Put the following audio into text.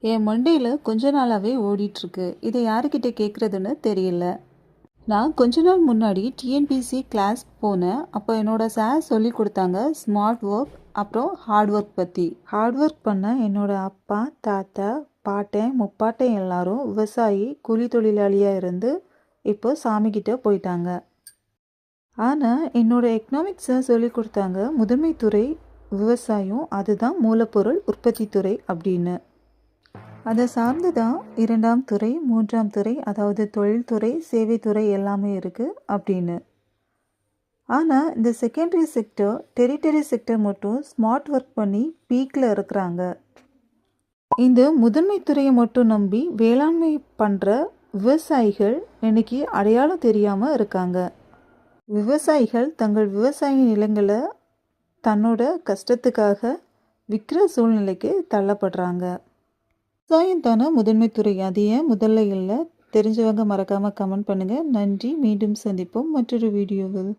என் மண்டையில் கொஞ்ச நாளாகவே ஓடிட்டுருக்கு. இதை யாருக்கிட்ட கேட்குறதுன்னு தெரியல. நான் கொஞ்ச நாள் முன்னாடி டிஎன்பிசி கிளாஸ் போனேன். அப்போ என்னோட சார் சொல்லி கொடுத்தாங்க ஸ்மார்ட் ஒர்க் அப்புறம் ஹார்ட் ஒர்க் பற்றி. ஹார்ட் ஒர்க் பண்ண என்னோட அப்பா, தாத்தா, பாட்டன், முப்பாட்டன் எல்லாரும் விவசாயி, கூலி தொழிலாளியாக இருந்து இப்போ சாமிக்கிட்ட போயிட்டாங்க. ஆனால் என்னோட எக்கனாமிக்ஸ் சார் சொல்லி கொடுத்தாங்க முதன்மை துறை விவசாயம், அதுதான் மூலப்பொருள் உற்பத்தி துறை அப்படின்னு. அதை சார்ந்து தான் 2ஆம் துறை, 3ஆம் துறை, அதாவது தொழில்துறை, சேவைத்துறை எல்லாமே இருக்குது அப்படின்னு. ஆனால் இந்த செகண்டரி செக்டர், டெரிட்டரி செக்டர் மட்டும் ஸ்மார்ட் ஒர்க் பண்ணி பீக்கில் இருக்கிறாங்க. இந்த முதன்மை துறையை மட்டும் நம்பி வேளாண்மை பண்ணுற விவசாயிகள் இன்னைக்கு அடையாளம் தெரியாமல் இருக்காங்க. விவசாயிகள் தங்கள் விவசாய நிலங்களை தன்னோட கஷ்டத்துக்காக விற்கிற சூழ்நிலைக்கு தள்ளப்படுறாங்க. விவசாயம் தானே முதன்மை துறை, அது ஏன் முதல்ல இல்லை? தெரிஞ்சவங்க மறக்காமல் கமெண்ட் பண்ணுங்கள். நன்றி. மீண்டும் சந்திப்போம் மற்றொரு வீடியோவில்.